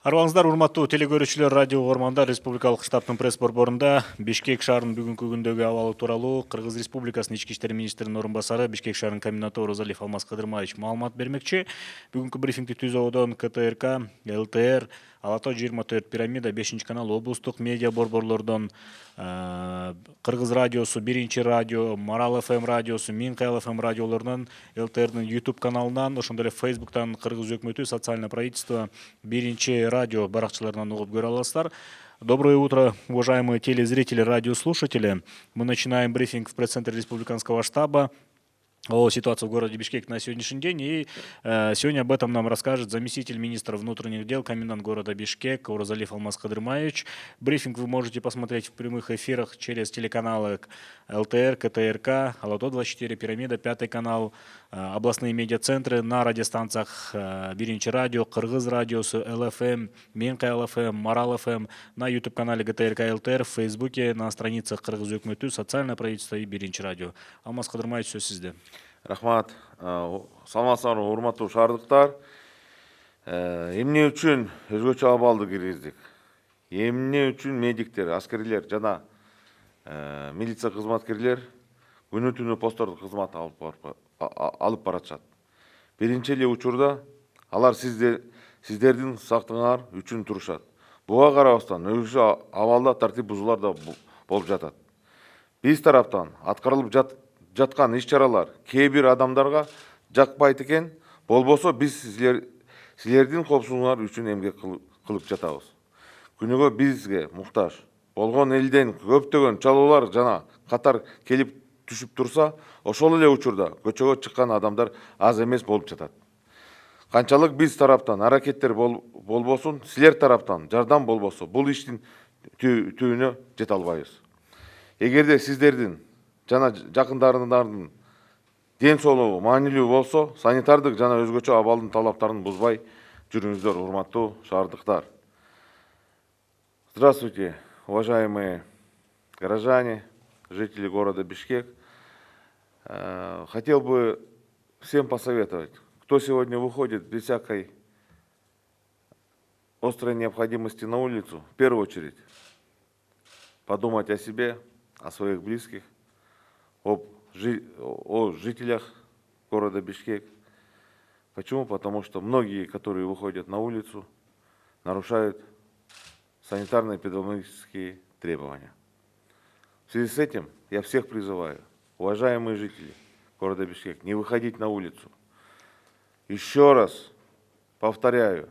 Арбаңыздар, урматтуу телекөрүүчүлөр, радио Ормандар Республикалык штабтын пресс борборунда Бишкек шаарынын бүгүнкү күндөгү абалы тууралуу Кыргыз Республикасынын ички иштер министринин орун басары, Бишкек шаарынын коменданты Оразалиев Алмаз Кадырмаевич маалымат бермекчи. Бүгүнкү брифингди ТүЗОдон КТРК, ЛТР, Ала Тоо 24 Пирамида, 5 канал, облустук медиа борборлордон Кыргыз радиосу, 1 радио, Марал ФМ радиосу, Минкаял ФМ радиолорунан, ЛТРдин YouTube каналынан, ошондой эле Facebooктан Кыргыз өкмөтү, социальное правительство, 1 радио баракчаларынан угуп көрө аласыздар. Доброе утро, уважаемые телезрители, радиослушатели. Мы начинаем брифинг в пресс-центре республиканского штаба о ситуации в городе Бишкек на сегодняшний день. И сегодня об этом нам расскажет заместитель министра внутренних дел, комендант города Бишкек Оразалиев Алмаз Кадырмаевич. Брифинг вы можете посмотреть в прямых эфирах через телеканалы ЛТР, КТРК, Ала Тоо 24, Пирамида, 5 канал, областные медиацентры на радиостанциях 1 радио, Кыргыз радиосу, ЛФМ, Минкаял ФМ, Марал ФМ, на YouTube-канале ГТРК ЛТР, в Фейсбуке, на страницах Кыргыз өкмөтү, социальное правительство и 1 радио. Алмаз Кадырмаевич, сөз сизде. Рахмат. Саламатсыздарбы, урматтуу шаардыктар. Эмне үчүн өзгөчө абалды киргиздик? Эмне үчүн медиктер, аскерлер жана милиция кызматкерлер күнү-түнү посттордо кызмат алып баратышат? Биринчи эле учурда алар сиздердин сактыгыңар үчүн турушат. Буга карабастан өзгөчө абалда тартип бузуулар да болуп жатат. Биз тараптан аткарылып жаткан иш-чаралар кээ бир адамдарга жакпайт экен, болбосо биз силердин коопсуздугуңар үчүн эмгек кылып жатабыз. Күнүгө бизге муктаж болгон элден көптөгөн чалуулар жана катар келип түшүп турса, ошол эле учурда көчөгө чыккан адамдар аз эмес болуп жатат. Канчалык биз тараптан аракеттер болбосун, силер тараптан жардам болбосо, бул иштин түбүнө жете албайбыз. Эгерде сиздердин жана жакындарыңардын ден соолугу маанилүү болсо, санитардык жана өзгөчө абалдын талаптарын бузбай жүрүңүздөр, урматтуу шаардыктар. Здравствуйте, уважаемые горожане, жители города Бишкек. Хотел бы всем посоветовать, кто сегодня выходит без всякой острой необходимости на улицу, в первую очередь подумать о себе, о своих близких, о жителях города Бишкек. Почему? Потому что многие, которые выходят на улицу, нарушают санитарно-эпидемиологические требования. В связи с этим я всех призываю, уважаемые жители города Бишкек, не выходить на улицу. Еще раз повторяю,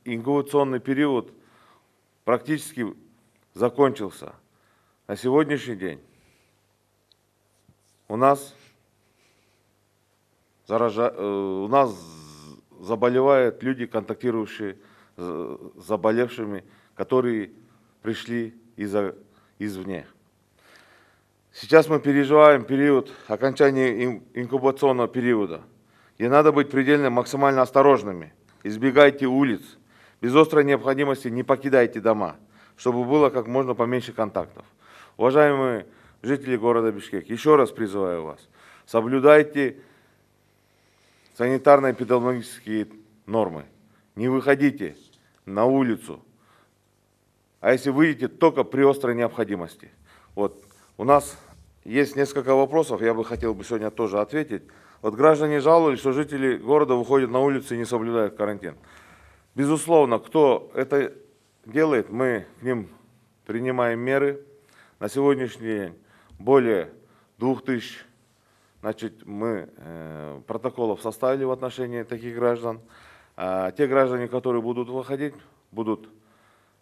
инкубационный период практически закончился. На сегодняшний день у нас заболевают люди, контактирующие с заболевшими, которые пришли извне. Сейчас мы переживаем период окончания инкубационного периода. И надо быть предельно максимально осторожными. Избегайте улиц. Без острой необходимости не покидайте дома, чтобы было как можно поменьше контактов. Уважаемые жители города Бишкек, еще раз призываю вас, соблюдайте санитарно-эпидемиологические нормы. Не выходите на улицу, а если выйдете, только при острой необходимости. Вот у нас есть несколько вопросов, я бы хотел сегодня тоже ответить. Вот граждане жаловались, что жители города выходят на улицу и не соблюдают карантин. Безусловно, кто это делает, мы к ним принимаем меры. На сегодняшний день более 2000 мы протоколов составили в отношении таких граждан. Те граждане, которые будут выходить, будут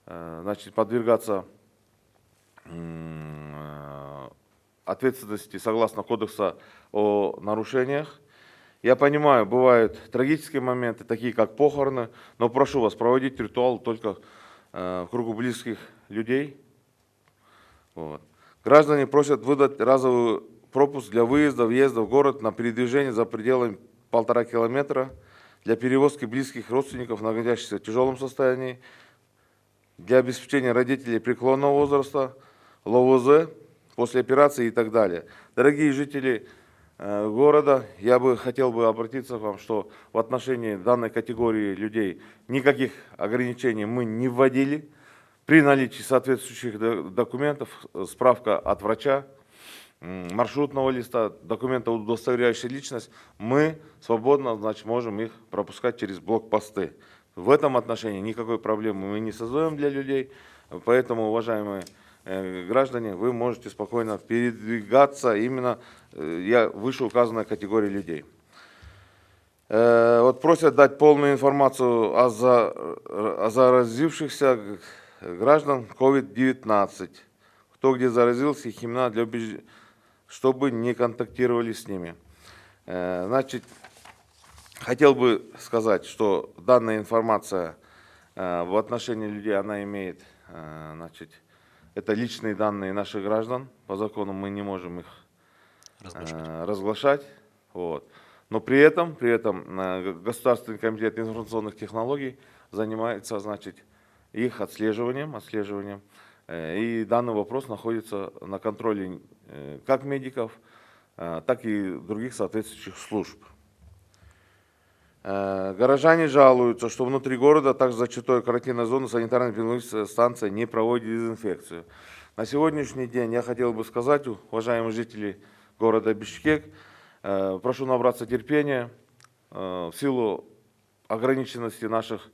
подвергаться ответственности согласно кодекса о нарушениях. Я понимаю, бывают трагические моменты, такие как похороны, но прошу вас проводить ритуал только в кругу близких людей. Вот. Граждане просят выдать разовый пропуск для выезда, въезда в город на передвижение за пределами 1,5 километра, для перевозки близких родственников, находящихся в тяжелом состоянии, для обеспечения родителей преклонного возраста, ЛОВЗ, после операции и так далее. Дорогие жители города. Я бы хотел обратиться к вам, что в отношении данной категории людей никаких ограничений мы не вводили. При наличии соответствующих документов, справка от врача, маршрутного листа, документа, удостоверяющих личность, мы свободно, значит, можем их пропускать через блокпосты. В этом отношении никакой проблемы мы не создаем для людей, поэтому, уважаемые граждане, вы можете спокойно передвигаться именно вышеуказанной категории людей. Вот просят дать полную информацию о заразившихся граждан COVID-19, кто где заразился, их имена, чтобы не контактировали с ними. Значит, хотел бы сказать, что данная информация в отношении людей, она имеет, значит, это личные данные наших граждан. По закону мы не можем их разглашать. Вот. Но при этом Государственный комитет информационных технологий занимается, значит, их отслеживанием. И данный вопрос находится на контроле как медиков, так и других соответствующих служб. Горожане жалуются, что внутри города, также за чертой карантинной зоны, санитарно-эпидемиологическая станция не проводит дезинфекцию. На сегодняшний день я хотел бы сказать, уважаемые жители города Бишкек, прошу набраться терпения. В силу ограниченности наших,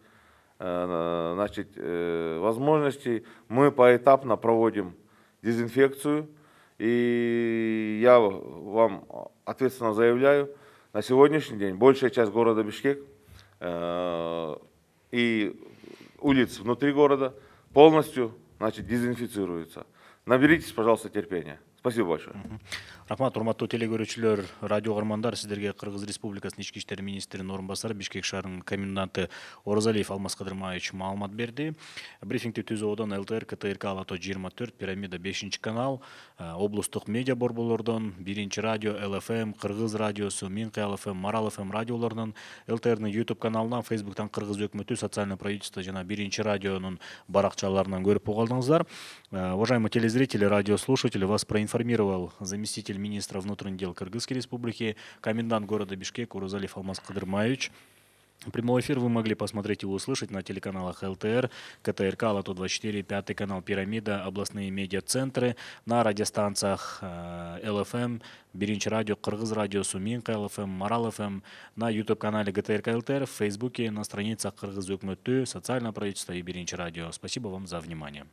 значит, возможностей мы поэтапно проводим дезинфекцию. И я вам ответственно заявляю, на сегодняшний день большая часть города Бишкек и улиц внутри города полностью, значит, дезинфицируются. Наберитесь, пожалуйста, терпения. Спасибо большое. Рахмат, урматтуу телегөрүүчүлөр, радио каармандар, сиздерге Кыргыз Республикасынын ички иштер министринин орун басары, Бишкек шаарынын коменданты Оразалиев Алмаз Кадырмаевич маалымат берди. Брифингти түзүүдөн ЛТР, КТРК, Алато 24, Пирамида 5 канал, облустук медиа борборлордон, 1 радио, ЛФМ, Кыргыз радиосу, Минкы ЛФМ, Марал ФМ радиолорунан, ЛТРнын YouTube каналынан, Фейсбуктан Кыргыз өкмөтү, социальное правительство жана 1 радионун баракчаларынан көрүп калдыңыздар. Уважаемые телезрители, радиослушатели, вас проинформировал заместитель министра внутренних дел Кыргызской республики, комендант города Бишкек Оразалиев Алмаз Кадырмаевич. Прямой эфир вы могли посмотреть и услышать на телеканалах ЛТР, КТРК, Алато 24, 5 канал Пирамида, областные медиацентры, на радиостанциях ЛФМ, 1 радио, Кыргыз радиосу, Минка ЛФМ, Марал ФМ, на YouTube-канале ГТРК ЛТР, в Фейсбуке, на страницах Кыргыз өкмөтү, социальное правительство и 1 радио. Спасибо вам за внимание.